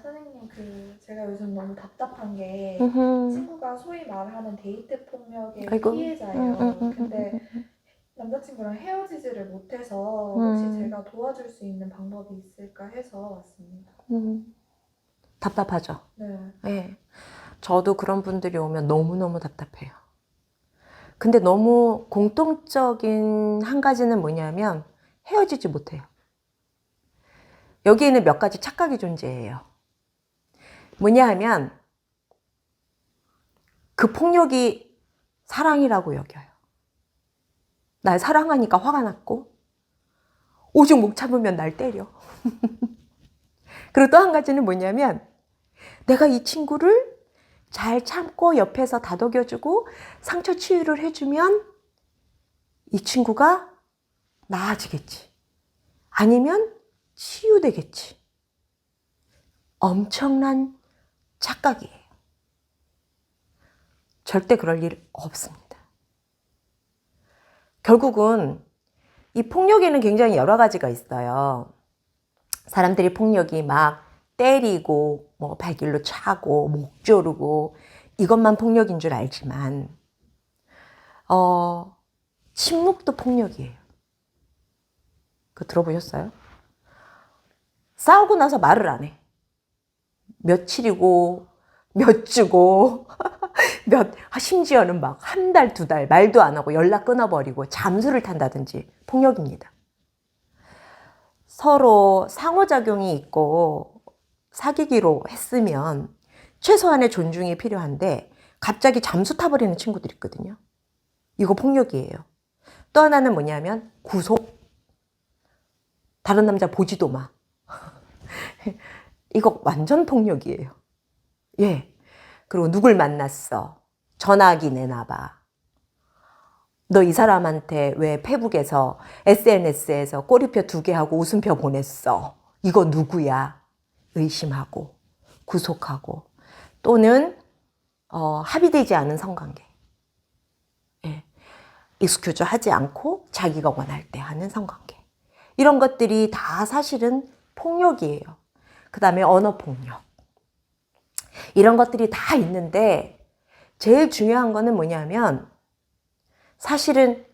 선생님, 제가 요즘 너무 답답한 게 음흠. 친구가 소위 말하는 데이트 폭력의 아이고. 피해자예요. 근데 남자친구랑 헤어지지를 못해서 혹시 음. 제가 도와줄 수 있는 방법이 있을까 해서 왔습니다. 답답하죠. 네. 네. 저도 그런 분들이 오면 너무너무 답답해요. 근데 너무 공통적인 한 가지는 뭐냐면 헤어지지 못해요. 여기에는 몇 가지 착각이 존재해요. 뭐냐 하면 그 폭력이 사랑이라고 여겨요. 날 사랑하니까 화가 났고 오죽 못 참으면 날 때려. 그리고 또 한 가지는 뭐냐면 내가 이 친구를 잘 참고 옆에서 다독여주고 상처 치유를 해주면 이 친구가 나아지겠지. 아니면 치유되겠지. 엄청난 착각이에요. 절대 그럴 일 없습니다. 결국은 이 폭력에는 굉장히 여러 가지가 있어요. 사람들이 폭력이 막 때리고 뭐 발길로 차고 목 조르고 이것만 폭력인 줄 알지만 침묵도 폭력이에요. 그거 들어보셨어요? 싸우고 나서 말을 안 해. 며칠이고 몇 주고 심지어는 막 한 달, 두 달 말도 안 하고 연락 끊어버리고 잠수를 탄다든지 폭력입니다. 서로 상호작용이 있고 사귀기로 했으면 최소한의 존중이 필요한데 갑자기 잠수 타버리는 친구들이 있거든요. 이거 폭력이에요. 또 하나는 뭐냐면 구속. 다른 남자 보지도 마. 이거 완전 폭력이에요. 예. 그리고 누굴 만났어. 전화기 내놔봐. 너 이 사람한테 왜 페북에서 SNS에서 꼬리표 2개 하고 웃음표 보냈어. 이거 누구야? 의심하고 구속하고 또는 합의되지 않은 성관계. 예. 익스큐즈 하지 않고 자기가 원할 때 하는 성관계. 이런 것들이 다 사실은 폭력이에요. 그 다음에 언어폭력. 이런 것들이 다 있는데 제일 중요한 거는 뭐냐면 사실은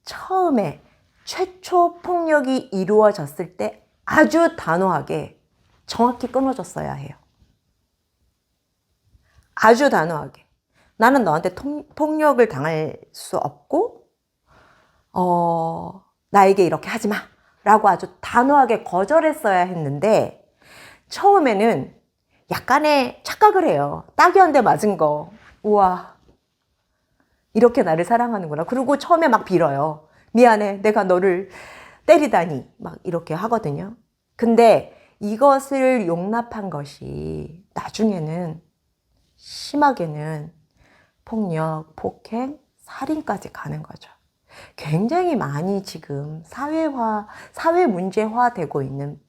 처음에 최초 폭력이 이루어졌을 때 아주 단호하게 정확히 끊어졌어야 해요. 아주 단호하게. 나는 너한테 폭력을 당할 수 없고 나에게 이렇게 하지 마 라고 아주 단호하게 거절했어야 했는데 처음에는 약간의 착각을 해요. 딱이 한 대 맞은 거. 우와, 이렇게 나를 사랑하는구나. 그리고 처음에 막 빌어요. 미안해, 내가 너를 때리다니. 막 이렇게 하거든요. 근데 이것을 용납한 것이 나중에는 심하게는 폭력, 폭행, 살인까지 가는 거죠. 굉장히 많이 지금 사회 문제화 되고 있는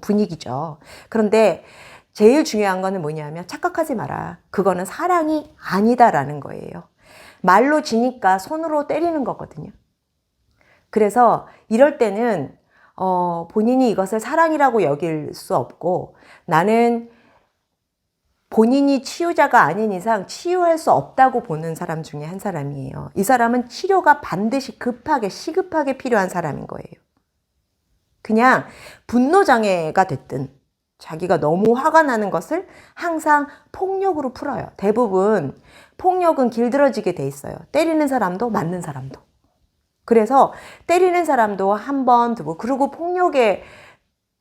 분위기죠. 그런데 제일 중요한 거는 뭐냐면 착각하지 마라. 그거는 사랑이 아니다라는 거예요. 말로 지니까 손으로 때리는 거거든요. 그래서 이럴 때는 본인이 이것을 사랑이라고 여길 수 없고 나는 본인이 치유자가 아닌 이상 치유할 수 없다고 보는 사람 중에 한 사람이에요. 이 사람은 치료가 반드시 급하게 시급하게 필요한 사람인 거예요. 그냥 분노장애가 됐든 자기가 너무 화가 나는 것을 항상 폭력으로 풀어요. 대부분 폭력은 길들어지게 돼 있어요. 때리는 사람도 맞는 사람도. 그래서 때리는 사람도 한 번, 두 번. 그리고 폭력의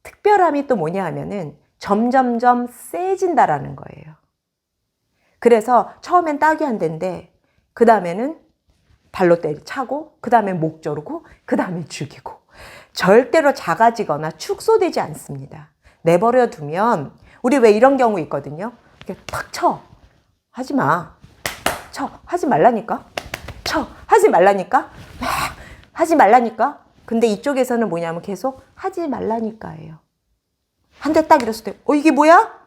특별함이 또 뭐냐 하면은 점점점 세진다라는 거예요. 그래서 처음엔 딱이 한 대인데 그 다음에는 발로 차고 그 다음에 목 조르고 그 다음에 죽이고 절대로 작아지거나 축소되지 않습니다. 내버려 두면 우리 왜 이런 경우 있거든요. 이렇게 탁 쳐. 하지 마. 쳐. 하지 말라니까. 쳐. 하지 말라니까. 하지 말라니까. 근데 이쪽에서는 뭐냐면 계속 하지 말라니까예요. 한 대 딱 이랬을 때 이게 뭐야?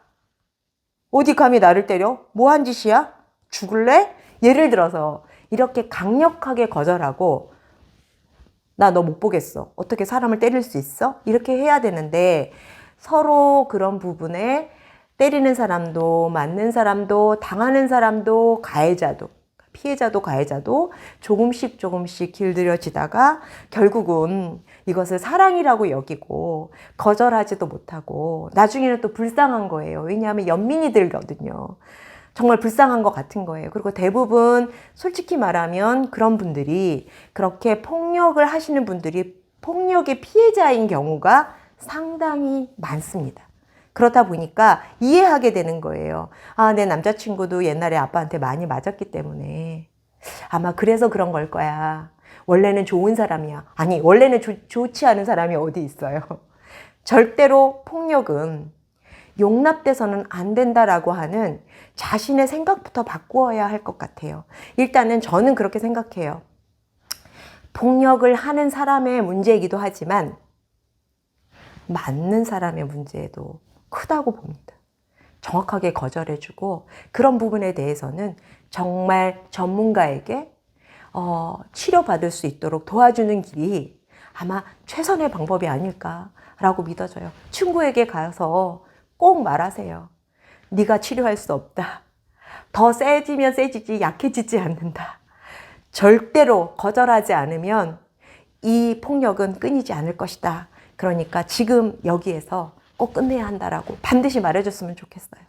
어디 감히 나를 때려? 뭐 한 짓이야? 죽을래? 예를 들어서 이렇게 강력하게 거절하고 나 너 못 보겠어. 어떻게 사람을 때릴 수 있어? 이렇게 해야 되는데 서로 그런 부분에 때리는 사람도, 맞는 사람도, 당하는 사람도, 가해자도, 피해자도 가해자도 조금씩 길들여지다가 결국은 이것을 사랑이라고 여기고 거절하지도 못하고 나중에는 또 불쌍한 거예요. 왜냐하면 연민이 들거든요. 정말 불쌍한 것 같은 거예요. 그리고 대부분 솔직히 말하면 그런 분들이, 그렇게 폭력을 하시는 분들이 폭력의 피해자인 경우가 상당히 많습니다. 그러다 보니까 이해하게 되는 거예요. 아, 내 남자친구도 옛날에 아빠한테 많이 맞았기 때문에 아마 그래서 그런 걸 거야. 원래는 좋은 사람이야. 아니, 원래는 좋지 않은 사람이 어디 있어요. 절대로 폭력은 용납돼서는 안 된다라고 하는 자신의 생각부터 바꾸어야 할 것 같아요. 일단은 저는 그렇게 생각해요. 폭력을 하는 사람의 문제이기도 하지만 맞는 사람의 문제도 크다고 봅니다. 정확하게 거절해주고 그런 부분에 대해서는 정말 전문가에게 치료받을 수 있도록 도와주는 길이 아마 최선의 방법이 아닐까라고 믿어져요. 친구에게 가서 꼭 말하세요. 네가 치료할 수 없다. 더 세지면 세지지 약해지지 않는다. 절대로 거절하지 않으면 이 폭력은 끊이지 않을 것이다. 그러니까 지금 여기에서 꼭 끝내야 한다라고 반드시 말해줬으면 좋겠어요.